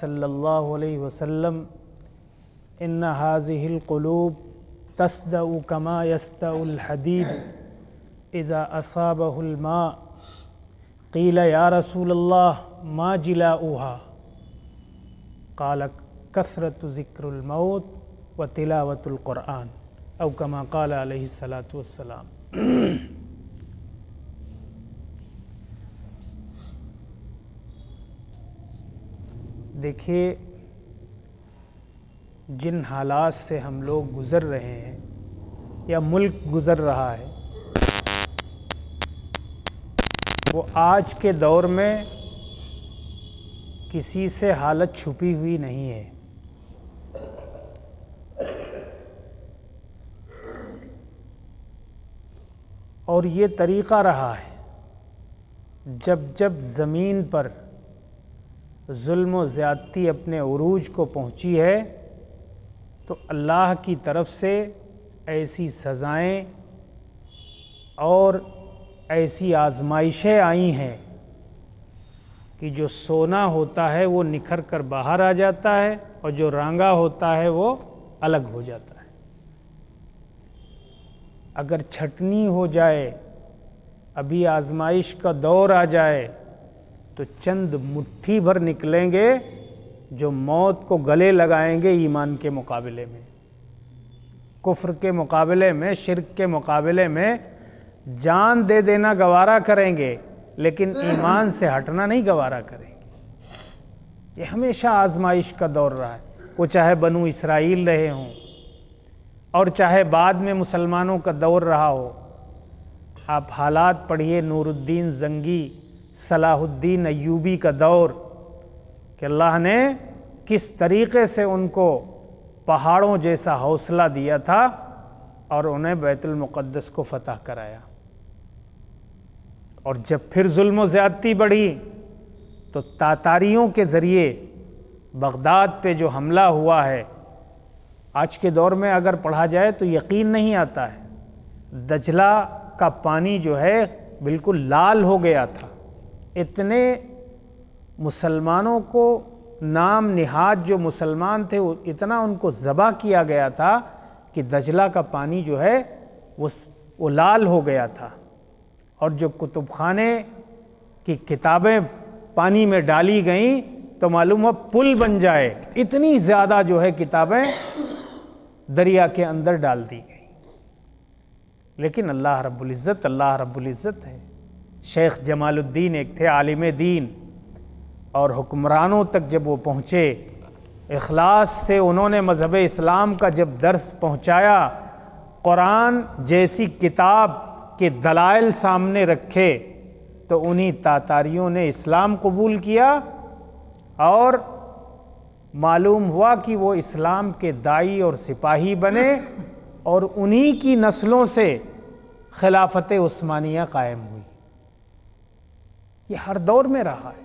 صلی اللہ علیہ وسلم ان هذه القلوب تصدأ كما يصدأ الحديد اذا اصابه الماء قیل یا رسول اللہ ما جلاؤها قال کثرت ذکر الموت و تلاوت القرآن او کما قال علیہ الصلاۃ والسلام۔ دیکھیے، جن حالات سے ہم لوگ گزر رہے ہیں یا ملک گزر رہا ہے، وہ آج کے دور میں کسی سے حالت چھپی ہوئی نہیں ہے۔ اور یہ طریقہ رہا ہے، جب جب زمین پر ظلم و زیادتی اپنے عروج کو پہنچی ہے تو اللہ کی طرف سے ایسی سزائیں اور ایسی آزمائشیں آئی ہیں کہ جو سونا ہوتا ہے وہ نکھر کر باہر آ جاتا ہے اور جو رانگا ہوتا ہے وہ الگ ہو جاتا ہے۔ اگر چھٹنی ہو جائے، ابھی آزمائش کا دور آ جائے تو چند مٹھی بھر نکلیں گے جو موت کو گلے لگائیں گے ایمان کے مقابلے میں، کفر کے مقابلے میں، شرک کے مقابلے میں جان دے دینا گوارا کریں گے، لیکن ایمان سے ہٹنا نہیں گوارا کریں گے۔ یہ ہمیشہ آزمائش کا دور رہا ہے، وہ چاہے بنو اسرائیل رہے ہوں اور چاہے بعد میں مسلمانوں کا دور رہا ہو۔ آپ حالات پڑھیے، نور الدین زنگی، صلاح الدین ایوبی کا دور، کہ اللہ نے کس طریقے سے ان کو پہاڑوں جیسا حوصلہ دیا تھا اور انہیں بیت المقدس کو فتح کرایا۔ اور جب پھر ظلم و زیادتی بڑھی تو تاتاریوں کے ذریعے بغداد پہ جو حملہ ہوا ہے، آج کے دور میں اگر پڑھا جائے تو یقین نہیں آتا ہے، دجلہ کا پانی جو ہے بالکل لال ہو گیا تھا، اتنے مسلمانوں کو نام نہاد جو مسلمان تھے اتنا ان کو ذبح کیا گیا تھا کہ دجلہ کا پانی جو ہے وہ لال ہو گیا تھا۔ اور جو کتب خانے کی کتابیں پانی میں ڈالی گئیں تو معلوم ہو پل بن جائے، اتنی زیادہ جو ہے کتابیں دریا کے اندر ڈال دی گئیں۔ لیکن اللہ رب العزت ہے۔ شیخ جمال الدین ایک تھے عالم دین، اور حکمرانوں تک جب وہ پہنچے، اخلاص سے انہوں نے مذہب اسلام کا جب درس پہنچایا، قرآن جیسی کتاب کے دلائل سامنے رکھے، تو انہی تاتاریوں نے اسلام قبول کیا اور معلوم ہوا کہ وہ اسلام کے داعی اور سپاہی بنے، اور انہی کی نسلوں سے خلافت عثمانیہ قائم ہوئی۔ یہ ہر دور میں رہا ہے۔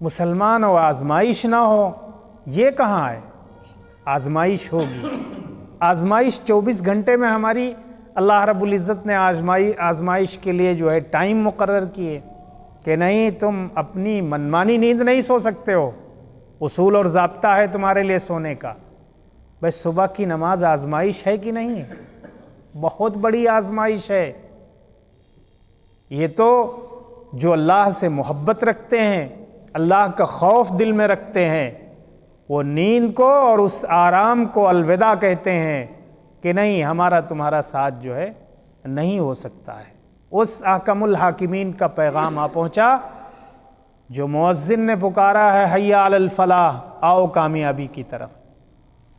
مسلمان اور آزمائش نہ ہو، یہ کہاں ہے؟ آزمائش ہوگی۔ آزمائش 24 گھنٹے میں ہماری اللہ رب العزت نے آزمائش کے لیے جو ہے ٹائم مقرر کیے کہ نہیں، تم اپنی منمانی نیند نہیں سو سکتے ہو، اصول اور ضابطہ ہے تمہارے لیے سونے کا۔ بس صبح کی نماز آزمائش ہے کہ نہیں ہے؟ بہت بڑی آزمائش ہے۔ یہ تو جو اللہ سے محبت رکھتے ہیں، اللہ کا خوف دل میں رکھتے ہیں، وہ نیند کو اور اس آرام کو الوداع کہتے ہیں کہ نہیں، ہمارا تمہارا ساتھ جو ہے نہیں ہو سکتا ہے۔ اس احکم الحاکمین کا پیغام آ پہنچا جو مؤذن نے پکارا ہے، حی علی الفلاح، آؤ کامیابی کی طرف۔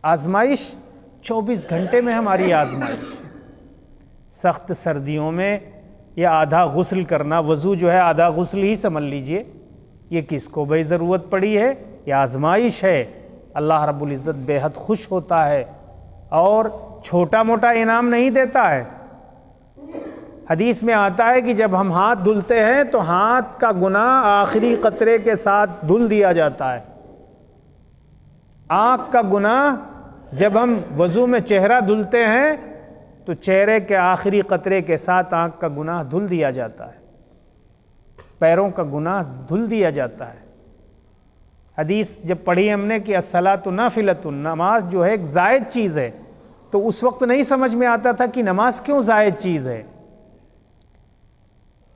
آزمائش 24 گھنٹے میں ہماری آزمائش ہے۔ سخت سردیوں میں یہ آدھا غسل کرنا، وضو جو ہے آدھا غسل ہی سمجھ لیجئے، یہ کس کو بھئی ضرورت پڑی ہے؟ یہ آزمائش ہے۔ اللہ رب العزت بے حد خوش ہوتا ہے اور چھوٹا موٹا انعام نہیں دیتا ہے۔ حدیث میں آتا ہے کہ جب ہم ہاتھ دھلتے ہیں تو ہاتھ کا گناہ آخری قطرے کے ساتھ دھل دیا جاتا ہے۔ آنکھ کا گناہ جب ہم وضو میں چہرہ دھلتے ہیں تو چہرے کے آخری قطرے کے ساتھ آنکھ کا گناہ دھل دیا جاتا ہے، پیروں کا گناہ دھل دیا جاتا ہے۔ حدیث جب پڑھی ہم نے کہ الصلاۃ نافلۃ، نماز جو ہے ایک زائد چیز ہے، تو اس وقت نہیں سمجھ میں آتا تھا کہ نماز کیوں زائد چیز ہے۔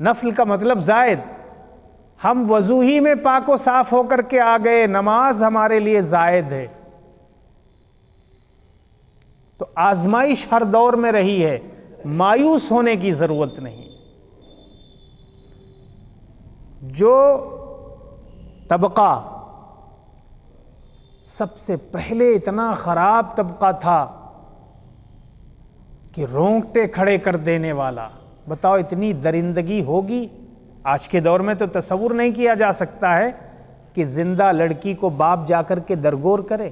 نفل کا مطلب زائد، ہم وضو ہی میں پاک و صاف ہو کر کے آ گئے، نماز ہمارے لیے زائد ہے۔ تو آزمائش ہر دور میں رہی ہے، مایوس ہونے کی ضرورت نہیں۔ جو طبقہ سب سے پہلے اتنا خراب طبقہ تھا کہ رونگٹے کھڑے کر دینے والا، بتاؤ اتنی درندگی ہوگی؟ آج کے دور میں تو تصور نہیں کیا جا سکتا ہے کہ زندہ لڑکی کو باپ جا کر کے درگور کرے۔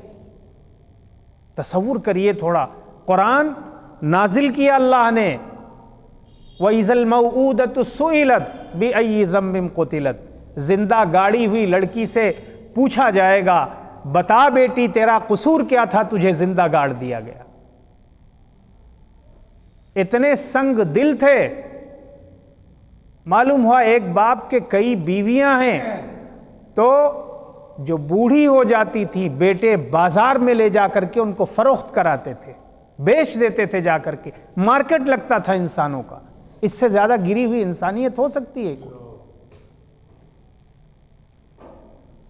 تصور کریے تھوڑا، قرآن نازل کیا اللہ نے، وَإِذَا الْمَوْءُودَةُ سُئِلَتْ بِأَيِّ ذَنبٍ قُتِلَتْ، زندہ گاڑی ہوئی لڑکی سے پوچھا جائے گا، بتا بیٹی تیرا قصور کیا تھا، تجھے زندہ گاڑ دیا گیا۔ اتنے سنگ دل تھے۔ معلوم ہوا ایک باپ کے کئی بیویاں ہیں، تو جو بوڑھی ہو جاتی تھی بیٹے بازار میں لے جا کر کے ان کو فروخت کراتے تھے، بیچ دیتے تھے جا کر کے، مارکیٹ لگتا تھا انسانوں کا۔ اس سے زیادہ گری ہوئی انسانیت ہو سکتی ہے؟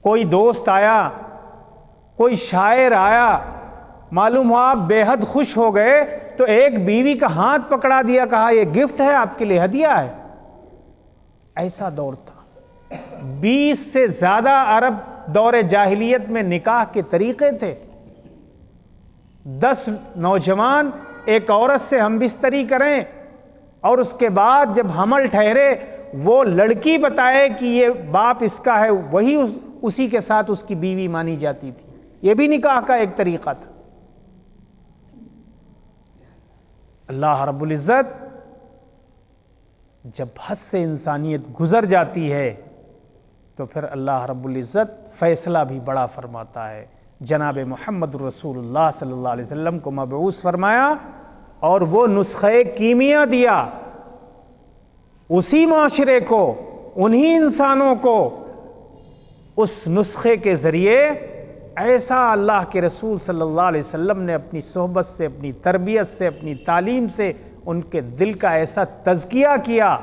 کوئی دوست آیا، کوئی شاعر آیا، معلوم ہوا آپ بے حد خوش ہو گئے، تو ایک بیوی کا ہاتھ پکڑا دیا، کہا یہ گفٹ ہے آپ کے لیے، ہدیہ ہے۔ ایسا دور تھا۔ 20 سے زیادہ عرب دور جاہلیت میں نکاح کے طریقے تھے۔ 10 نوجوان ایک عورت سے ہم بستری کریں، اور اس کے بعد جب حمل ٹھہرے وہ لڑکی بتائے کہ یہ باپ اس کا ہے، وہی اسی کے ساتھ اس کی بیوی مانی جاتی تھی۔ یہ بھی نکاح کا ایک طریقہ تھا۔ اللہ رب العزت جب حد سے انسانیت گزر جاتی ہے تو پھر اللہ رب العزت فیصلہ بھی بڑا فرماتا ہے۔ جناب محمد رسول اللہ صلی اللہ علیہ وسلم کو مبعوث فرمایا اور وہ نسخہ کیمیا دیا، اسی معاشرے کو، انہی انسانوں کو، اس نسخے کے ذریعے ایسا اللہ کے رسول صلی اللہ علیہ وسلم نے اپنی صحبت سے، اپنی تربیت سے، اپنی تعلیم سے ان کے دل کا ایسا تزکیہ کیا،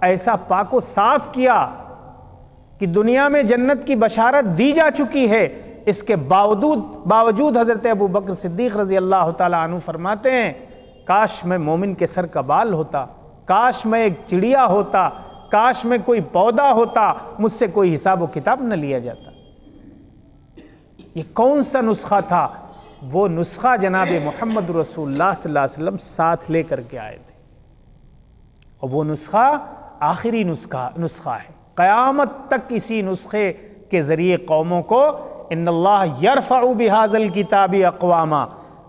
ایسا پاک و صاف کیا کہ دنیا میں جنت کی بشارت دی جا چکی ہے۔ اس کے باوجود حضرت ابو بکر صدیق رضی اللہ تعالیٰ عنہ فرماتے ہیں، کاش میں مومن کے سر کا بال ہوتا، کاش میں ایک چڑیا ہوتا، کاش میں کوئی پودا ہوتا، مجھ سے کوئی حساب و کتاب نہ لیا جاتا۔ یہ کون سا نسخہ تھا؟ وہ نسخہ جناب محمد رسول اللہ صلی اللہ علیہ وسلم ساتھ لے کر کے آئے تھے، اور وہ نسخہ آخری نسخہ ہے۔ قیامت تک اسی نسخے کے ذریعے قوموں کو ان اللہ یرفع بہذا الکتاب اقواما،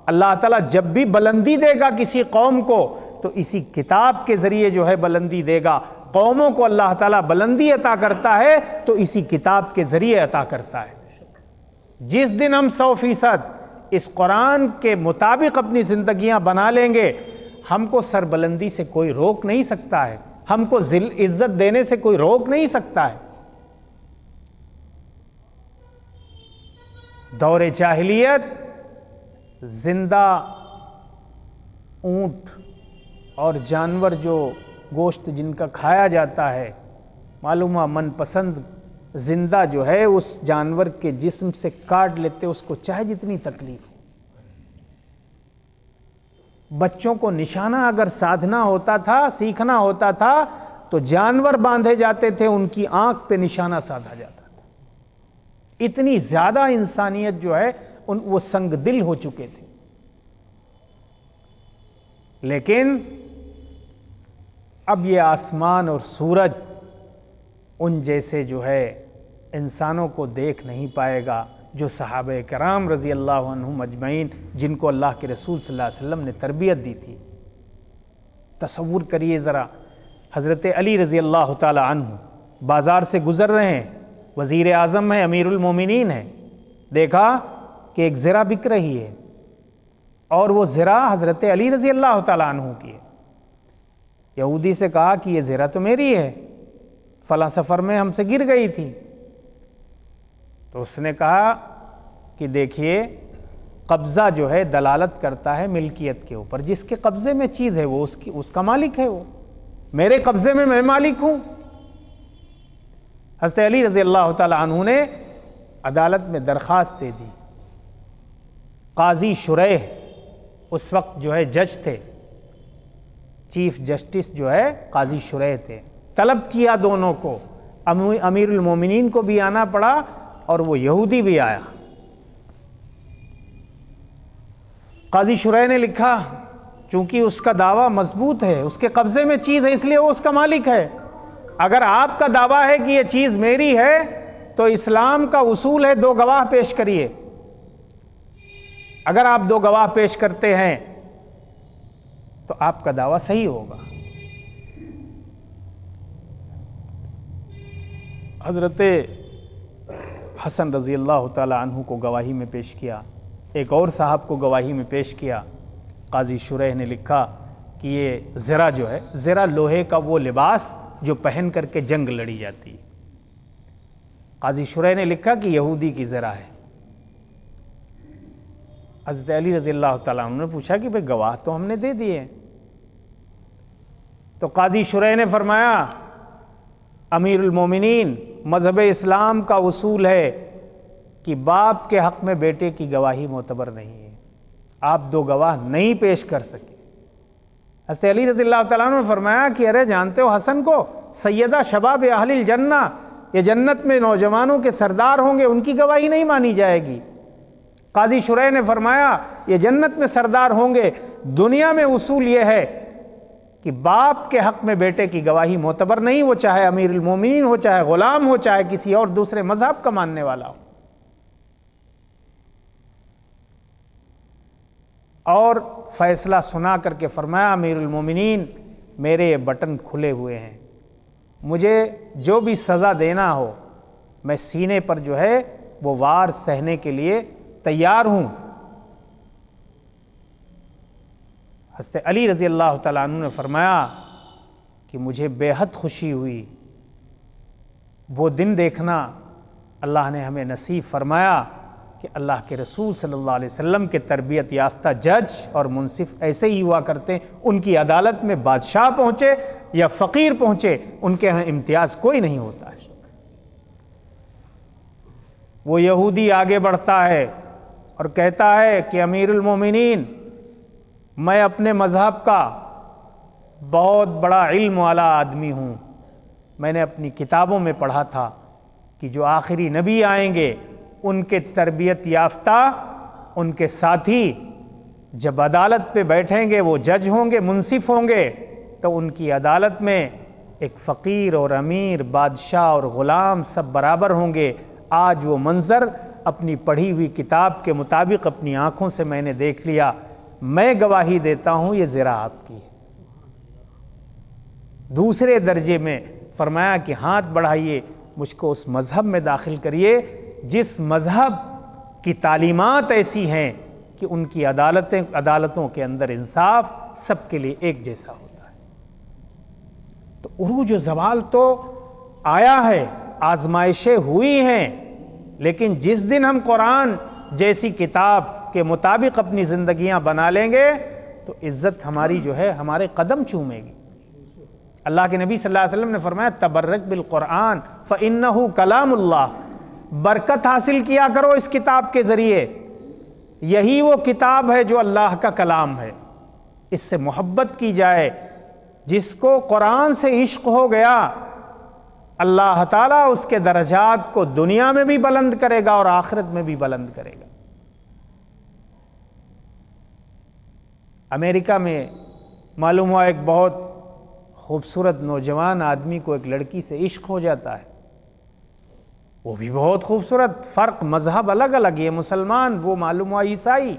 اللہ تعالیٰ جب بھی بلندی دے گا کسی قوم کو تو اسی کتاب کے ذریعے جو ہے بلندی دے گا۔ قوموں کو اللہ تعالیٰ بلندی عطا کرتا ہے تو اسی کتاب کے ذریعے عطا کرتا ہے۔ جس دن ہم 100% اس قرآن کے مطابق اپنی زندگیاں بنا لیں گے، ہم کو سربلندی سے کوئی روک نہیں سکتا ہے، ہم کو عزت دینے سے کوئی روک نہیں سکتا ہے۔ دور جاہلیت زندہ اونٹ اور جانور جو گوشت جن کا کھایا جاتا ہے، معلوم ہے من پسند زندہ جو ہے اس جانور کے جسم سے کاٹ لیتے، اس کو چاہے جتنی تکلیف ہو۔ بچوں کو نشانہ اگر سادھنا ہوتا تھا، سیکھنا ہوتا تھا، تو جانور باندھے جاتے تھے، ان کی آنکھ پہ نشانہ سادھا جاتا تھا۔ اتنی زیادہ انسانیت جو ہے وہ سنگ دل ہو چکے تھے۔ لیکن اب یہ آسمان اور سورج ان جیسے جو ہے انسانوں کو دیکھ نہیں پائے گا جو صحابہ کرام رضی اللہ عنہم اجمعین، جن کو اللہ کے رسول صلی اللہ علیہ وسلم نے تربیت دی تھی۔ تصور کریے ذرا، حضرت علی رضی اللہ تعالی عنہ بازار سے گزر رہے ہیں، وزیر اعظم ہیں، امیر المومنین ہیں، دیکھا کہ ایک زرہ بک رہی ہے، اور وہ زرہ حضرت علی رضی اللہ تعالی عنہ کی ہے۔ یہودی سے کہا کہ یہ زرہ تو میری ہے، فلاں سفر میں ہم سے گر گئی تھی۔ تو اس نے کہا کہ دیکھیے قبضہ جو ہے دلالت کرتا ہے ملکیت کے اوپر، جس کے قبضے میں چیز ہے وہ اس کا مالک ہے، وہ میرے قبضے میں میں مالک ہوں۔ حضرت علی رضی اللہ تعالی عنہ نے عدالت میں درخواست دے دی۔ قاضی شریح اس وقت جو ہے جج تھے، چیف جسٹس جو ہے قاضی شریح تھے، طلب کیا دونوں کو، امیر المومنین کو بھی آنا پڑا اور وہ یہودی بھی آیا۔ قاضی شریح نے لکھا چونکہ اس کا دعویٰ مضبوط ہے، اس کے قبضے میں چیز ہے، اس لیے وہ اس کا مالک ہے۔ اگر آپ کا دعویٰ ہے کہ یہ چیز میری ہے تو اسلام کا اصول ہے 2 گواہ پیش کریے۔ اگر آپ 2 گواہ پیش کرتے ہیں تو آپ کا دعویٰ صحیح ہوگا۔ حضرت حسن رضی اللہ تعالی عنہ کو گواہی میں پیش کیا، ایک اور صاحب کو گواہی میں پیش کیا۔ قاضی شریح نے لکھا کہ یہ زرہ جو ہے، زرہ لوہے کا وہ لباس جو پہن کر کے جنگ لڑی جاتی ہے۔ قاضی شریح نے لکھا کہ یہودی کی زرہ ہے۔ حضرت علی رضی اللہ تعالیٰ عنہ نے پوچھا کہ بھئی گواہ تو ہم نے دے دیے۔ تو قاضی شریح نے فرمایا امیر المومنین، مذہب اسلام کا اصول ہے کہ باپ کے حق میں بیٹے کی گواہی معتبر نہیں ہے، آپ 2 گواہ نہیں پیش کر سکے۔ حضرت علی رضی اللہ تعالیٰ عنہ نے فرمایا کہ ارے جانتے ہو حسن کو، سیدہ شباب اہل الجنہ، یہ جنت میں نوجوانوں کے سردار ہوں گے، ان کی گواہی نہیں مانی جائے گی۔ قاضی شریح نے فرمایا یہ جنت میں سردار ہوں گے، دنیا میں اصول یہ ہے کہ باپ کے حق میں بیٹے کی گواہی معتبر نہیں، وہ چاہے امیر المومنین ہو، چاہے غلام ہو، چاہے کسی اور دوسرے مذہب کا ماننے والا ہو۔ اور فیصلہ سنا کر کے فرمایا امیر المومنین میرے یہ بٹن کھلے ہوئے ہیں، مجھے جو بھی سزا دینا ہو میں سینے پر جو ہے وہ وار سہنے کے لیے تیار ہوں۔ حضرت علی رضی اللہ تعالیٰ عنہ نے فرمایا کہ مجھے بے حد خوشی ہوئی، وہ دن دیکھنا اللہ نے ہمیں نصیب فرمایا کہ اللہ کے رسول صلی اللہ علیہ وسلم کے تربیت یافتہ جج اور منصف ایسے ہی ہوا کرتے ہیں، ان کی عدالت میں بادشاہ پہنچے یا فقیر پہنچے ان کے ہاں امتیاز کوئی نہیں ہوتا ہے۔ وہ یہودی آگے بڑھتا ہے اور کہتا ہے کہ امیر المومنین میں اپنے مذہب کا بہت بڑا علم والا آدمی ہوں، میں نے اپنی کتابوں میں پڑھا تھا کہ جو آخری نبی آئیں گے ان کے تربیت یافتہ ان کے ساتھی جب عدالت پہ بیٹھیں گے، وہ جج ہوں گے، منصف ہوں گے، تو ان کی عدالت میں ایک فقیر اور امیر، بادشاہ اور غلام سب برابر ہوں گے۔ آج وہ منظر اپنی پڑھی ہوئی کتاب کے مطابق اپنی آنکھوں سے میں نے دیکھ لیا، میں گواہی دیتا ہوں یہ زرہ آپ کی ہے۔ دوسرے درجے میں فرمایا کہ ہاتھ بڑھائیے، مجھ کو اس مذہب میں داخل کریے جس مذہب کی تعلیمات ایسی ہیں کہ ان کی عدالتوں کے اندر انصاف سب کے لیے ایک جیسا ہوتا ہے۔ تو عروج و زوال تو آیا ہے، آزمائشیں ہوئی ہیں، لیکن جس دن ہم قرآن جیسی کتاب کے مطابق اپنی زندگیاں بنا لیں گے تو عزت ہماری جو ہے ہمارے قدم چومے گی۔ اللہ کے نبی صلی اللہ علیہ وسلم نے فرمایا تبرک بالقرآن فإنہ کلام اللہ، برکت حاصل کیا کرو اس کتاب کے ذریعے، یہی وہ کتاب ہے جو اللہ کا کلام ہے، اس سے محبت کی جائے۔ جس کو قرآن سے عشق ہو گیا اللہ تعالیٰ اس کے درجات کو دنیا میں بھی بلند کرے گا اور آخرت میں بھی بلند کرے گا۔ امریکہ میں معلوم ہوا ایک بہت خوبصورت نوجوان آدمی کو ایک لڑکی سے عشق ہو جاتا ہے، وہ بھی بہت خوبصورت، فرق مذہب الگ الگ، یہ مسلمان وہ معلوم ہوا عیسائی۔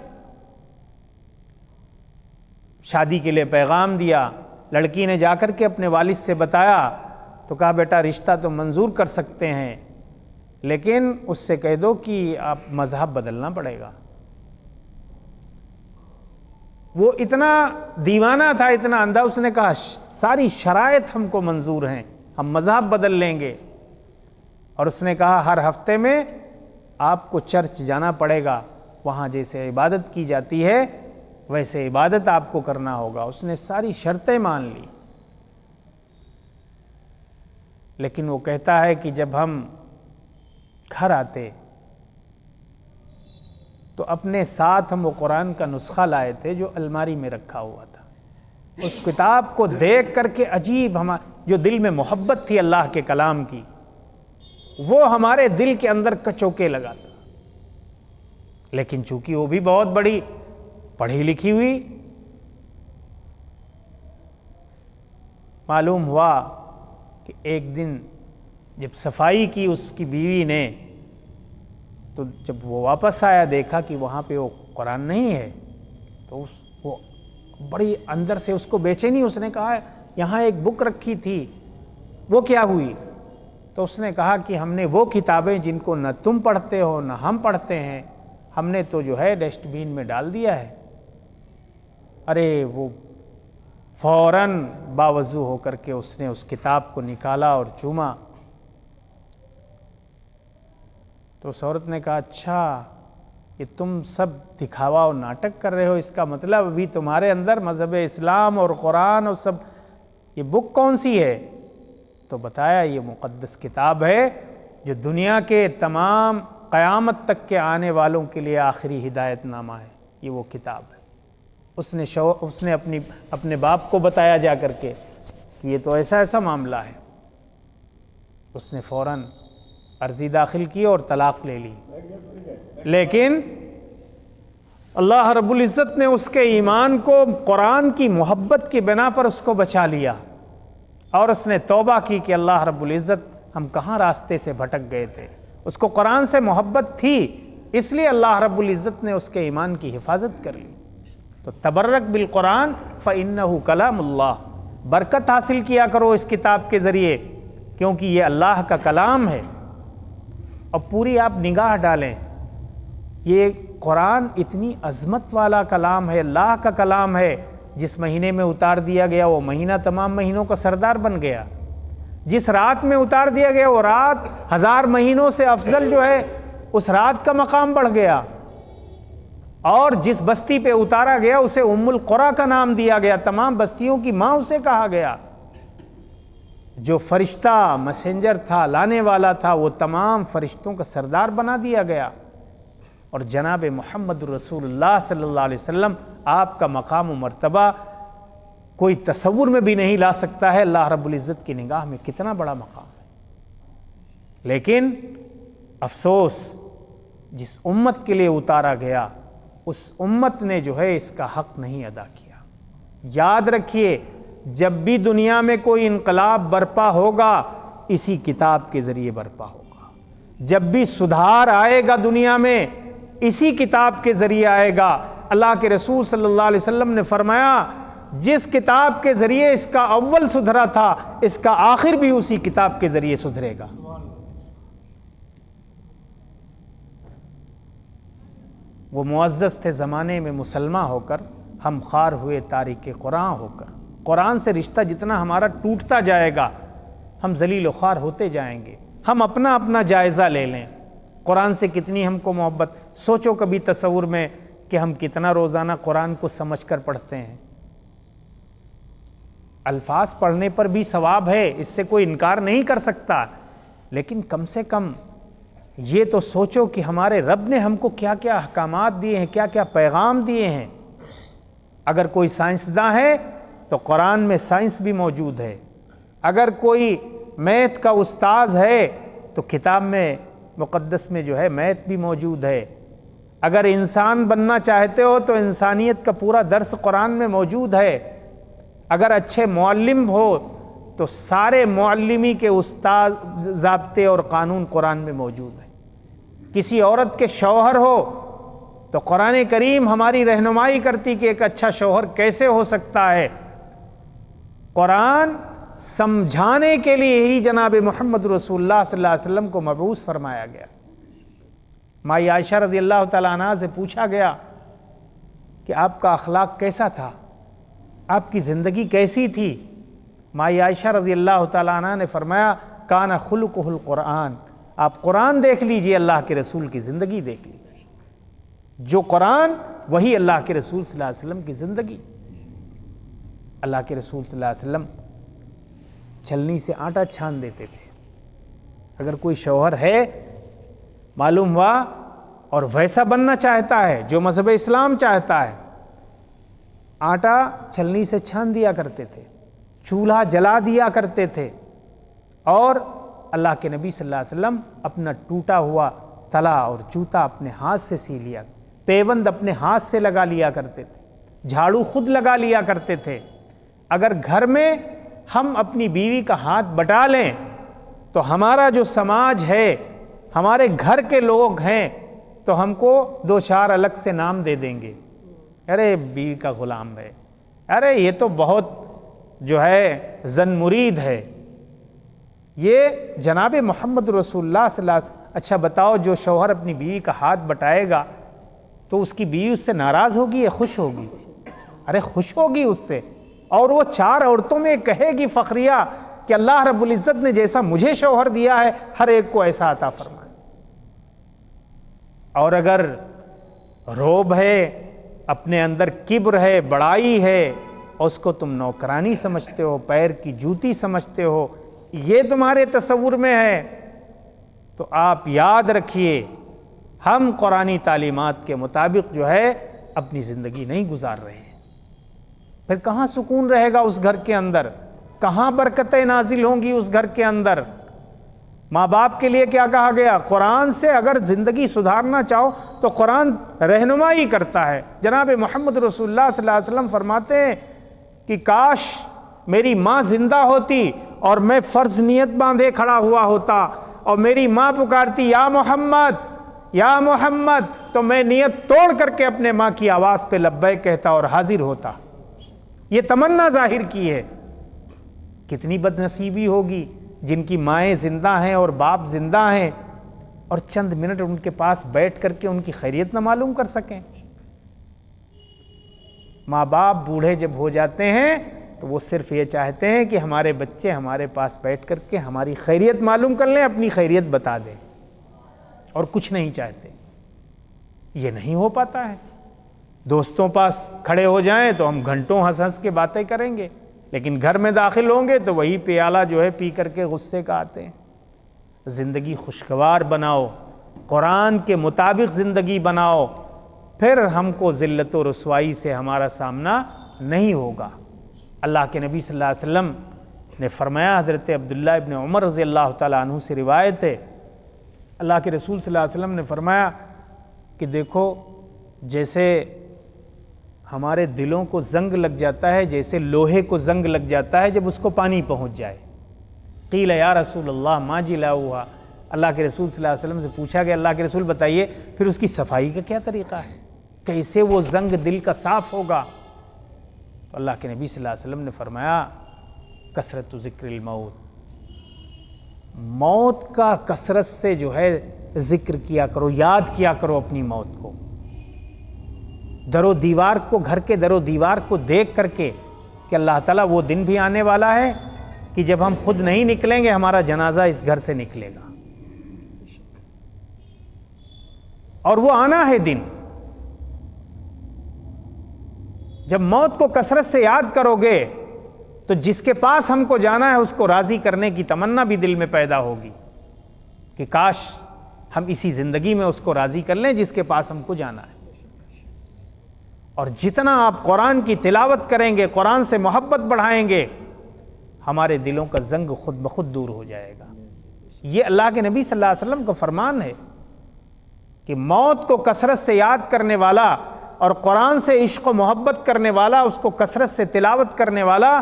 شادی کے لیے پیغام دیا، لڑکی نے جا کر کے اپنے والد سے بتایا تو کہا بیٹا رشتہ تو منظور کر سکتے ہیں لیکن اس سے کہہ دو کہ آپ مذہب بدلنا پڑے گا۔ وہ اتنا دیوانہ تھا، اتنا اندھا، اس نے کہا ساری شرائط ہم کو منظور ہیں، ہم مذہب بدل لیں گے۔ اور اس نے کہا ہر ہفتے میں آپ کو چرچ جانا پڑے گا، وہاں جیسے عبادت کی جاتی ہے ویسے عبادت آپ کو کرنا ہوگا۔ اس نے ساری شرطیں مان لی، لیکن وہ کہتا ہے کہ جب ہم گھر آتے تو اپنے ساتھ ہم وہ قرآن کا نسخہ لائے تھے جو الماری میں رکھا ہوا تھا۔ اس کتاب کو دیکھ کر کے عجیب جو دل میں محبت تھی اللہ کے کلام کی، وہ ہمارے دل کے اندر کچوکے لگاتا۔ لیکن چونکہ وہ بھی بہت بڑی پڑھی لکھی ہوئی، معلوم ہوا کہ ایک دن جب صفائی کی اس کی بیوی نے، تو جب وہ واپس آیا دیکھا کہ وہاں پہ وہ قرآن نہیں ہے، تو وہ بڑی اندر سے اس کو بے چینی، اس نے کہا یہاں ایک بک رکھی تھی، وہ کیا ہوئی؟ تو اس نے کہا کہ ہم نے وہ کتابیں جن کو نہ تم پڑھتے ہو نہ ہم پڑھتے ہیں، ہم نے تو جو ہے ڈسٹ بین میں ڈال دیا ہے۔ ارے وہ فوراً باوضو ہو کر کے اس نے اس کتاب کو نکالا اور چوما۔ تو اس عورت نے کہا اچھا کہ تم سب دکھاوا اور ناٹک کر رہے ہو، اس کا مطلب ابھی تمہارے اندر مذہب اسلام اور قرآن اور سب، یہ بک کون سی ہے؟ تو بتایا یہ مقدس کتاب ہے جو دنیا کے تمام قیامت تک کے آنے والوں کے لیے آخری ہدایت نامہ ہے، یہ وہ کتاب ہے۔ اس نے اپنے باپ کو بتایا جا کر کے کہ یہ تو ایسا معاملہ ہے۔ اس نے فوراً عرضی داخل کی اور طلاق لے لی، لیکن اللہ رب العزت نے اس کے ایمان کو قرآن کی محبت کی بنا پر اس کو بچا لیا، اور اس نے توبہ کی کہ اللہ رب العزت ہم کہاں راستے سے بھٹک گئے تھے۔ اس کو قرآن سے محبت تھی، اس لیے اللہ رب العزت نے اس کے ایمان کی حفاظت کر لی۔ تو تبرک بالقرآن فإنہ کلام اللہ، برکت حاصل کیا کرو اس کتاب کے ذریعے، کیونکہ یہ اللہ کا کلام ہے۔ اب پوری آپ نگاہ ڈالیں، یہ قرآن اتنی عظمت والا کلام ہے، اللہ کا کلام ہے، جس مہینے میں اتار دیا گیا وہ مہینہ تمام مہینوں کا سردار بن گیا، جس رات میں اتار دیا گیا وہ رات 1000 مہینوں سے افضل جو ہے اس رات کا مقام بڑھ گیا، اور جس بستی پہ اتارا گیا اسے ام القریٰ کا نام دیا گیا، تمام بستیوں کی ماں اسے کہا گیا۔ جو فرشتہ میسنجر تھا، لانے والا تھا، وہ تمام فرشتوں کا سردار بنا دیا گیا، اور جناب محمد رسول اللہ صلی اللہ علیہ وسلم آپ کا مقام و مرتبہ کوئی تصور میں بھی نہیں لا سکتا ہے، اللہ رب العزت کی نگاہ میں کتنا بڑا مقام ہے۔ لیکن افسوس، جس امت کے لیے اتارا گیا اس امت نے جو ہے اس کا حق نہیں ادا کیا۔ یاد رکھیے، جب بھی دنیا میں کوئی انقلاب برپا ہوگا اسی کتاب کے ذریعے برپا ہوگا، جب بھی سدھار آئے گا دنیا میں اسی کتاب کے ذریعے آئے گا۔ اللہ کے رسول صلی اللہ علیہ وسلم نے فرمایا جس کتاب کے ذریعے اس کا اول سدھرا تھا اس کا آخر بھی اسی کتاب کے ذریعے سدھرے گا۔ وہ معزز تھے زمانے میں مسلمان ہو کر، ہم خوار ہوئے تارک قرآن ہو کر۔ قرآن سے رشتہ جتنا ہمارا ٹوٹتا جائے گا ہم ذلیل و خوار ہوتے جائیں گے۔ ہم اپنا جائزہ لے لیں، قرآن سے کتنی ہم کو محبت۔ سوچو کبھی تصور میں کہ ہم کتنا روزانہ قرآن کو سمجھ کر پڑھتے ہیں۔ الفاظ پڑھنے پر بھی ثواب ہے، اس سے کوئی انکار نہیں کر سکتا، لیکن کم سے کم یہ تو سوچو کہ ہمارے رب نے ہم کو کیا کیا احکامات دیے ہیں، کیا کیا پیغام دیے ہیں۔ اگر کوئی سائنسداں ہے تو قرآن میں سائنس بھی موجود ہے، اگر کوئی میتھ کا استاذ ہے تو کتاب میں مقدس میں جو ہے میتھ بھی موجود ہے، اگر انسان بننا چاہتے ہو تو انسانیت کا پورا درس قرآن میں موجود ہے، اگر اچھے معلم ہو تو سارے معلمی کے استاد ضابطے اور قانون قرآن میں موجود ہیں۔ کسی عورت کے شوہر ہو تو قرآن کریم ہماری رہنمائی کرتی کہ ایک اچھا شوہر کیسے ہو سکتا ہے۔ قرآن سمجھانے کے لیے ہی جناب محمد رسول اللہ صلی اللہ علیہ وسلم کو مبعوث فرمایا گیا۔ مائی عائشہ رضی اللہ تعالیٰ عنہا سے پوچھا گیا کہ آپ کا اخلاق کیسا تھا، آپ کی زندگی کیسی تھی؟ مائی عائشہ رضی اللہ تعالیٰ عنہا نے فرمایا کان خلقہ القرآن، آپ قرآن دیکھ لیجئے، اللہ کے رسول کی زندگی دیکھ لیجئے، جو قرآن وہی اللہ کے رسول صلی اللہ علیہ وسلم کی زندگی۔ اللہ کے رسول صلی اللہ علیہ وسلم چھلنی سے آٹا چھان دیتے تھے۔ اگر کوئی شوہر ہے معلوم ہوا اور ویسا بننا چاہتا ہے جو مذہب اسلام چاہتا ہے، آٹا چھلنی سے چھان دیا کرتے تھے، چولہا جلا دیا کرتے تھے، اور اللہ کے نبی صلی اللہ علیہ وسلم اپنا ٹوٹا ہوا تلا اور جوتا اپنے ہاتھ سے سی لیا، پیوند اپنے ہاتھ سے لگا لیا کرتے تھے، جھاڑو خود لگا لیا کرتے تھے۔ اگر گھر میں ہم اپنی بیوی کا ہاتھ بٹا لیں تو ہمارا جو سماج ہے، ہمارے گھر کے لوگ ہیں، تو ہم کو دو چار الگ سے نام دے دیں گے، ارے بیوی کا غلام ہے، ارے یہ تو بہت جو ہے زن مرید ہے، یہ جناب محمد رسول اللہ صلی اللہ علیہ وسلم۔ اچھا بتاؤ، جو شوہر اپنی بیوی کا ہاتھ بٹائے گا تو اس کی بیوی اس سے ناراض ہوگی یا خوش ہوگی؟ ارے خوش ہوگی اس سے، اور وہ چار عورتوں میں کہے گی فخریہ کہ اللہ رب العزت نے جیسا مجھے شوہر دیا ہے ہر ایک کو ایسا عطا فرمائے۔ اور اگر روب ہے، اپنے اندر کبر ہے، بڑائی ہے، اور اس کو تم نوکرانی سمجھتے ہو، پیر کی جوتی سمجھتے ہو، یہ تمہارے تصور میں ہے، تو آپ یاد رکھیے ہم قرآنی تعلیمات کے مطابق جو ہے اپنی زندگی نہیں گزار رہے ہیں۔ پھر کہاں سکون رہے گا اس گھر کے اندر؟ کہاں برکتیں نازل ہوں گی اس گھر کے اندر؟ ماں باپ کے لیے کیا کہا گیا؟ قرآن سے اگر زندگی سدھارنا چاہو تو قرآن رہنمائی کرتا ہے۔ جناب محمد رسول اللہ صلی اللہ علیہ وسلم فرماتے ہیں کہ کاش میری ماں زندہ ہوتی اور میں فرض نیت باندھے کھڑا ہوا ہوتا اور میری ماں پکارتی یا محمد یا محمد، تو میں نیت توڑ کر کے اپنے ماں کی آواز پہ لبیک کہتا اور حاضر ہوتا۔ یہ تمنا ظاہر کی ہے۔ کتنی بد نصیبی ہوگی جن کی مائیں زندہ ہیں اور باپ زندہ ہیں اور چند منٹ ان کے پاس بیٹھ کر کے ان کی خیریت نہ معلوم کر سکیں۔ ماں باپ بوڑھے جب ہو جاتے ہیں تو وہ صرف یہ چاہتے ہیں کہ ہمارے بچے ہمارے پاس بیٹھ کر کے ہماری خیریت معلوم کر لیں، اپنی خیریت بتا دیں، اور کچھ نہیں چاہتے۔ یہ نہیں ہو پاتا ہے۔ دوستوں پاس کھڑے ہو جائیں تو ہم گھنٹوں ہنس ہنس کے باتیں کریں گے، لیکن گھر میں داخل ہوں گے تو وہی پیالہ جو ہے پی کر کے غصے کا آتے ہیں۔ زندگی خوشگوار بناؤ، قرآن کے مطابق زندگی بناؤ، پھر ہم کو ذلت و رسوائی سے ہمارا سامنا نہیں ہوگا۔ اللہ کے نبی صلی اللہ علیہ وسلم نے فرمایا، حضرت عبداللہ ابن عمر رضی اللہ تعالیٰ عنہ سے روایت ہے، اللہ کے رسول صلی اللہ علیہ وسلم نے فرمایا کہ دیکھو جیسے ہمارے دلوں کو زنگ لگ جاتا ہے، جیسے لوہے کو زنگ لگ جاتا ہے جب اس کو پانی پہنچ جائے۔ قیل یا رسول اللہ ما جلاؤہا، اللہ کے رسول صلی اللہ علیہ وسلم سے پوچھا کہ اللہ کے رسول بتائیے پھر اس کی صفائی کا کیا طریقہ ہے، کیسے وہ زنگ دل کا صاف ہوگا؟ تو اللہ کے نبی صلی اللہ علیہ وسلم نے فرمایا کثرت ذکر الموت، موت کا کثرت سے جو ہے ذکر کیا کرو، یاد کیا کرو اپنی موت کو، در و دیوار کو، گھر کے در و دیوار کو دیکھ کر کے کہ اللہ تعالیٰ وہ دن بھی آنے والا ہے کہ جب ہم خود نہیں نکلیں گے، ہمارا جنازہ اس گھر سے نکلے گا، اور وہ آنا ہے دن۔ جب موت کو کثرت سے یاد کرو گے تو جس کے پاس ہم کو جانا ہے اس کو راضی کرنے کی تمنا بھی دل میں پیدا ہوگی کہ کاش ہم اسی زندگی میں اس کو راضی کر لیں جس کے پاس ہم کو جانا ہے۔ اور جتنا آپ قرآن کی تلاوت کریں گے، قرآن سے محبت بڑھائیں گے، ہمارے دلوں کا زنگ خود بخود دور ہو جائے گا۔ یہ اللہ کے نبی صلی اللہ علیہ وسلم کا فرمان ہے کہ موت کو کثرت سے یاد کرنے والا اور قرآن سے عشق و محبت کرنے والا، اس کو کثرت سے تلاوت کرنے والا،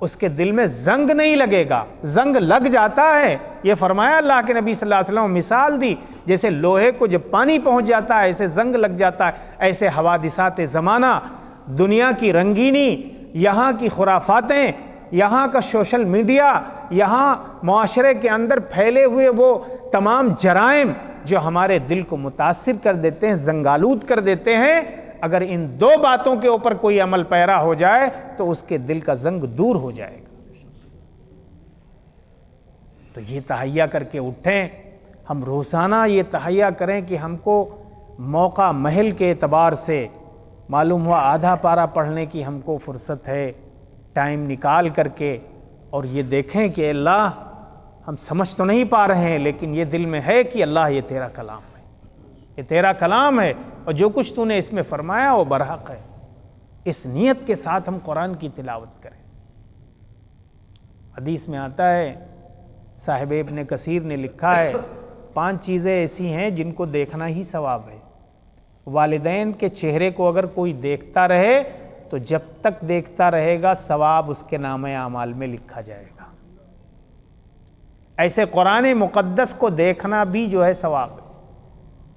اس کے دل میں زنگ نہیں لگے گا، زنگ لگ جاتا ہے۔ یہ فرمایا اللہ کے نبی صلی اللہ علیہ وسلم، مثال دی جیسے لوہے کو جب پانی پہنچ جاتا ہے ایسے زنگ لگ جاتا ہے، ایسے حوادثات زمانہ، دنیا کی رنگینی، یہاں کی خرافاتیں، یہاں کا سوشل میڈیا، یہاں معاشرے کے اندر پھیلے ہوئے وہ تمام جرائم جو ہمارے دل کو متاثر کر دیتے ہیں، زنگالود کر دیتے ہیں، اگر ان دو باتوں کے اوپر کوئی عمل پیرا ہو جائے تو اس کے دل کا زنگ دور ہو جائے گا۔ تو یہ تہیا کر کے اٹھیں، ہم روزانہ یہ تہیہ کریں کہ ہم کو موقع محل کے اعتبار سے معلوم ہوا آدھا پارہ پڑھنے کی ہم کو فرصت ہے، ٹائم نکال کر کے، اور یہ دیکھیں کہ اللہ ہم سمجھ تو نہیں پا رہے ہیں لیکن یہ دل میں ہے کہ اللہ یہ تیرا کلام ہے، یہ تیرا کلام ہے اور جو کچھ تو نے اس میں فرمایا وہ برحق ہے۔ اس نیت کے ساتھ ہم قرآن کی تلاوت کریں۔ حدیث میں آتا ہے، صاحب ابن کثیر نے لکھا ہے 5 چیزیں ایسی ہیں جن کو دیکھنا ہی ثواب ہے۔ والدین کے چہرے کو اگر کوئی دیکھتا رہے تو جب تک دیکھتا رہے گا ثواب اس کے نامہ اعمال میں لکھا جائے گا۔ ایسے قرآن مقدس کو دیکھنا بھی جو ہے ثواب ہے۔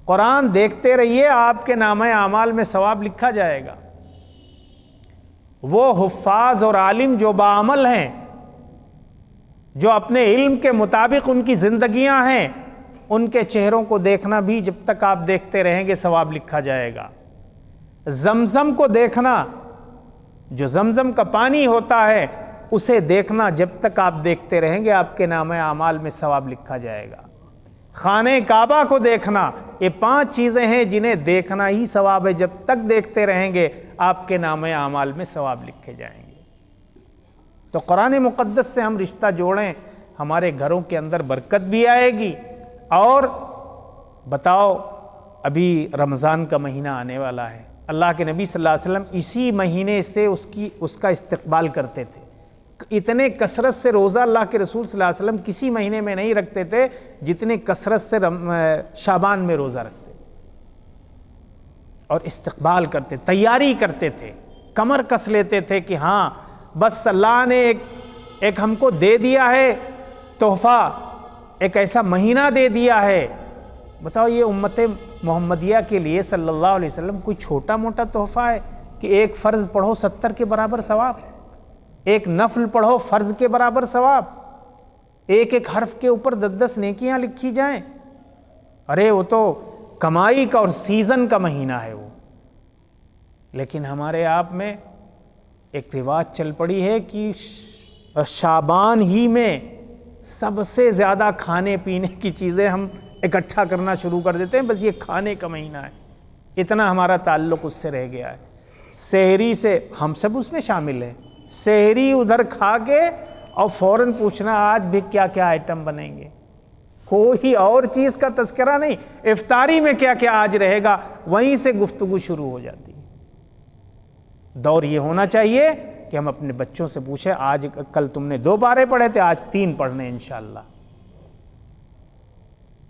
قرآن دیکھتے رہیے، آپ کے نامہ اعمال میں ثواب لکھا جائے گا۔ وہ حفاظ اور عالم جو باعمل ہیں، جو اپنے علم کے مطابق ان کی زندگیاں ہیں، ان کے چہروں کو دیکھنا بھی جب تک آپ دیکھتے رہیں گے ثواب لکھا جائے گا۔ زمزم کو دیکھنا، جو زمزم کا پانی ہوتا ہے اسے دیکھنا جب تک آپ دیکھتے رہیں گے آپ کے نامہ اعمال میں ثواب لکھا جائے گا۔ خانہ کعبہ کو دیکھنا، یہ 5 چیزیں ہیں جنہیں دیکھنا ہی ثواب ہے، جب تک دیکھتے رہیں گے آپ کے نامہ اعمال میں ثواب لکھے جائیں گے۔ تو قرآن مقدس سے ہم رشتہ جوڑیں، ہمارے گھروں کے اندر برکت بھی آئے گی۔ اور بتاؤ، ابھی رمضان کا مہینہ آنے والا ہے، اللہ کے نبی صلی اللہ علیہ وسلم اسی مہینے سے اس کا استقبال کرتے تھے۔ اتنے کثرت سے روزہ اللہ کے رسول صلی اللہ علیہ وسلم کسی مہینے میں نہیں رکھتے تھے جتنے کثرت سے شعبان میں روزہ رکھتے، اور استقبال کرتے، تیاری کرتے تھے، کمر کس لیتے تھے کہ ہاں بس اللہ نے ایک ہم کو دے دیا ہے تحفہ، ایک ایسا مہینہ دے دیا ہے۔ بتاؤ، یہ امت محمدیہ کے لیے صلی اللہ علیہ وسلم کوئی چھوٹا موٹا تحفہ ہے کہ ایک فرض پڑھو 70 کے برابر ثواب، ایک نفل پڑھو فرض کے برابر ثواب، ایک ایک حرف کے اوپر 10 نیکیاں لکھی جائیں؟ ارے وہ تو کمائی کا اور سیزن کا مہینہ ہے وہ۔ لیکن ہمارے آپ میں ایک رواج چل پڑی ہے کہ شعبان ہی میں سب سے زیادہ کھانے پینے کی چیزیں ہم اکٹھا کرنا شروع کر دیتے ہیں، بس یہ کھانے کا مہینہ ہے، اتنا ہمارا تعلق اس سے رہ گیا ہے۔ سحری سے ہم سب اس میں شامل ہیں، سحری ادھر کھا کے اور فوراً پوچھنا آج بھی کیا کیا آئٹم بنیں گے، کوئی اور چیز کا تذکرہ نہیں، افطاری میں کیا کیا آج رہے گا، وہیں سے گفتگو شروع ہو جاتی ہے۔ دور یہ ہونا چاہیے کہ ہم اپنے بچوں سے پوچھیں آج کل تم نے 2 پارے پڑھے تھے، آج 3 پڑھنے انشاءاللہ۔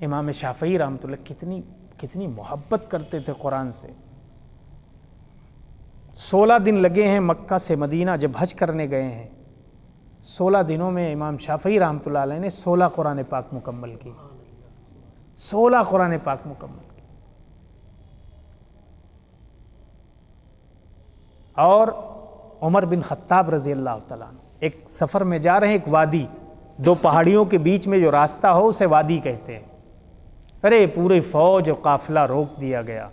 امام شافعی رحمۃ اللہ کتنی محبت کرتے تھے قرآن سے۔ 16 دن لگے ہیں مکہ سے مدینہ جب حج کرنے گئے ہیں، 16 دنوں میں امام شافعی رحمۃ اللہ علیہ نے 16 قرآن پاک مکمل کی، 16 قرآن پاک مکمل کی۔ اور عمر بن خطاب رضی اللہ تعالیٰ عنہ ایک سفر میں جا رہے ہیں، ایک وادی، 2 پہاڑیوں کے بیچ میں جو راستہ ہو اسے وادی کہتے ہیں۔ ارے پورے فوج اور قافلہ روک دیا گیا۔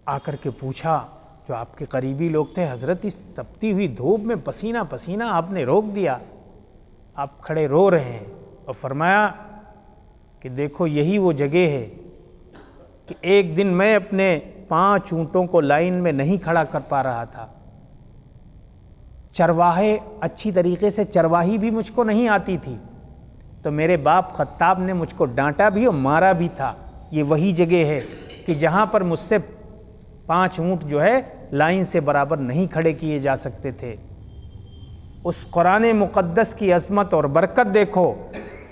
آ کر کے پوچھا جو آپ کے قریبی لوگ تھے، حضرت اس تپتی ہوئی دھوپ میں پسینہ پسینہ آپ نے روک دیا، آپ کھڑے رو رہے ہیں، اور فرمایا کہ دیکھو یہی وہ جگہ ہے کہ ایک دن میں اپنے 5 اونٹوں کو لائن میں نہیں کھڑا کر پا رہا تھا، چرواہے اچھی طریقے سے چرواہی بھی مجھ کو نہیں آتی تھی، تو میرے باپ خطاب نے مجھ کو ڈانٹا بھی اور مارا بھی تھا۔ یہ وہی جگہ ہے کہ جہاں پر مجھ سے 5 اونٹ جو ہے لائن سے برابر نہیں کھڑے کیے جا سکتے تھے۔ اس قرآن مقدس کی عظمت اور برکت دیکھو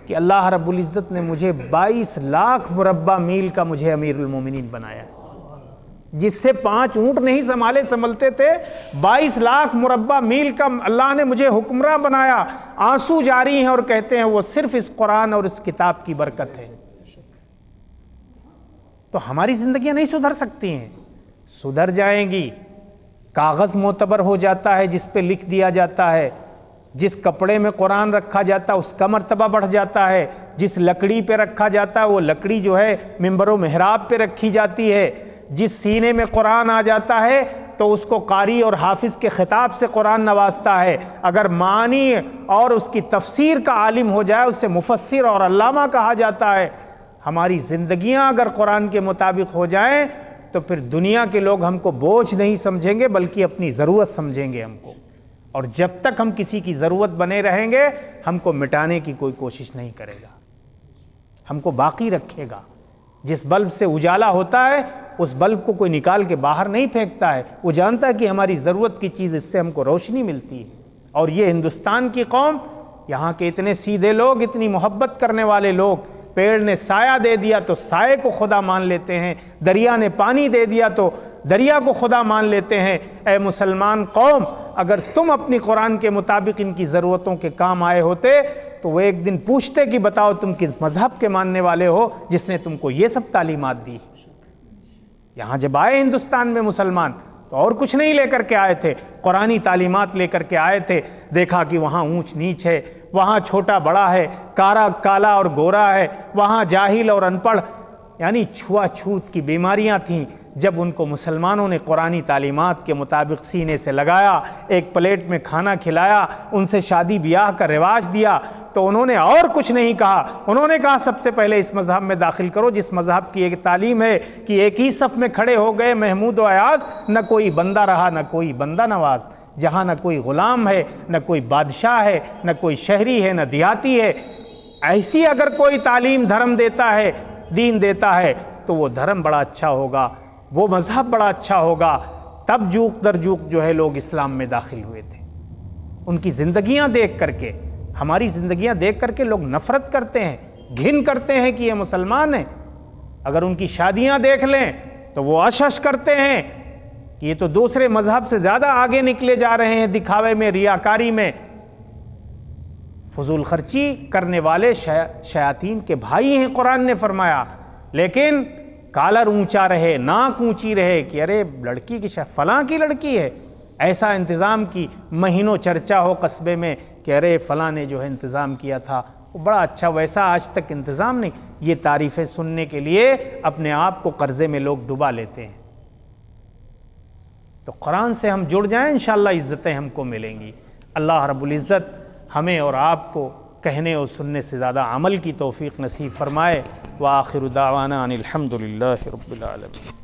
کہ اللہ رب العزت نے مجھے 22 لاکھ مربع میل کا مجھے امیر المومنین بنایا، جس سے 5 اونٹ نہیں سنبھلتے تھے، 22 لاکھ مربع میل کا اللہ نے مجھے حکمراں بنایا۔ آنسو جاری ہیں اور کہتے ہیں وہ صرف اس قرآن اور اس کتاب کی برکت ہے۔ تو ہماری زندگیاں نہیں سدھر سکتی ہیں، سدھر جائیں گی۔ کاغذ معتبر ہو جاتا ہے جس پہ لکھ دیا جاتا ہے، جس کپڑے میں قرآن رکھا جاتا ہے اس کا مرتبہ بڑھ جاتا ہے، جس لکڑی پہ رکھا جاتا ہے وہ لکڑی جو ہے منبر و محراب پہ رکھی جاتی ہے، جس سینے میں قرآن آ جاتا ہے تو اس کو قاری اور حافظ کے خطاب سے قرآن نوازتا ہے، اگر معنی اور اس کی تفسیر کا عالم ہو جائے اسے مفسر اور علامہ کہا جاتا ہے۔ ہماری زندگیاں اگر قرآن کے مطابق ہو جائیں تو پھر دنیا کے لوگ ہم کو بوجھ نہیں سمجھیں گے بلکہ اپنی ضرورت سمجھیں گے ہم کو، اور جب تک ہم کسی کی ضرورت بنے رہیں گے ہم کو مٹانے کی کوئی کوشش نہیں کرے گا، ہم کو باقی رکھے گا۔ جس بلب سے اجالا ہوتا ہے اس بلب کو کوئی نکال کے باہر نہیں پھینکتا ہے، وہ جانتا ہے کہ ہماری ضرورت کی چیز اس سے ہم کو روشنی ملتی ہے۔ اور یہ ہندوستان کی قوم، یہاں کے اتنے سیدھے لوگ، اتنی محبت کرنے والے لوگ، پیڑ نے سایہ دے دیا تو سائے کو خدا مان لیتے ہیں، دریا نے پانی دے دیا تو دریا کو خدا مان لیتے ہیں۔ اے مسلمان قوم، اگر تم اپنی قرآن کے مطابق ان کی ضرورتوں کے کام آئے ہوتے تو وہ ایک دن پوچھتے کہ بتاؤ تم کس مذہب کے ماننے والے ہو جس نے تم کو یہ سب تعلیمات دی۔ یہاں جب آئے ہندوستان میں مسلمان تو اور کچھ نہیں لے کر کے آئے تھے، قرآنی تعلیمات لے کر کے آئے تھے۔ دیکھا کہ وہاں اونچ نیچ ہے، وہاں چھوٹا بڑا ہے، کالا اور گورا ہے، وہاں جاہل اور ان پڑھ، یعنی چھوا چھوت کی بیماریاں تھیں۔ جب ان کو مسلمانوں نے قرآنی تعلیمات کے مطابق سینے سے لگایا، ایک پلیٹ میں کھانا کھلایا، ان سے شادی بیاہ کا رواج دیا، تو انہوں نے اور کچھ نہیں کہا۔ انہوں نے کہا سب سے پہلے اس مذہب میں داخل کرو جس مذہب کی ایک تعلیم ہے کہ ایک ہی صف میں کھڑے ہو گئے محمود و ایاز، نہ کوئی بندہ رہا نہ کوئی بندہ نواز، جہاں نہ کوئی غلام ہے نہ کوئی بادشاہ ہے نہ کوئی شہری ہے نہ دیہاتی ہے۔ ایسی اگر کوئی تعلیم دھرم دیتا ہے، دین دیتا ہے، تو وہ دھرم بڑا اچھا ہوگا، وہ مذہب بڑا اچھا ہوگا۔ تب جوق در جوق جو ہے لوگ اسلام میں داخل ہوئے تھے۔ ان کی زندگیاں دیکھ کر کے، ہماری زندگیاں دیکھ کر کے لوگ نفرت کرتے ہیں، گھن کرتے ہیں کہ یہ مسلمان ہیں۔ اگر ان کی شادیاں دیکھ لیں تو وہ اشش کرتے ہیں کہ یہ تو دوسرے مذہب سے زیادہ آگے نکلے جا رہے ہیں دکھاوے میں، ریاکاری میں۔ فضول خرچی کرنے والے شیاطین کے بھائی ہیں، قرآن نے فرمایا۔ لیکن کالر اونچا رہے، ناک اونچی رہے کہ ارے لڑکی کی فلاں کی لڑکی ہے، ایسا انتظام کی مہینوں چرچا ہو قصبے میں کہ ارے فلاں نے جو ہے انتظام کیا تھا وہ بڑا اچھا، ویسا آج تک انتظام نہیں۔ یہ تعریفیں سننے کے لیے اپنے آپ کو قرضے میں لوگ ڈبا لیتے ہیں۔ تو قرآن سے ہم جڑ جائیں، انشاءاللہ عزتیں ہم کو ملیں گی۔ اللہ رب العزت ہمیں اور آپ کو کہنے اور سننے سے زیادہ عمل کی توفیق نصیب فرمائے۔ وآخر دعوانا ان الحمد للہ رب العالمین۔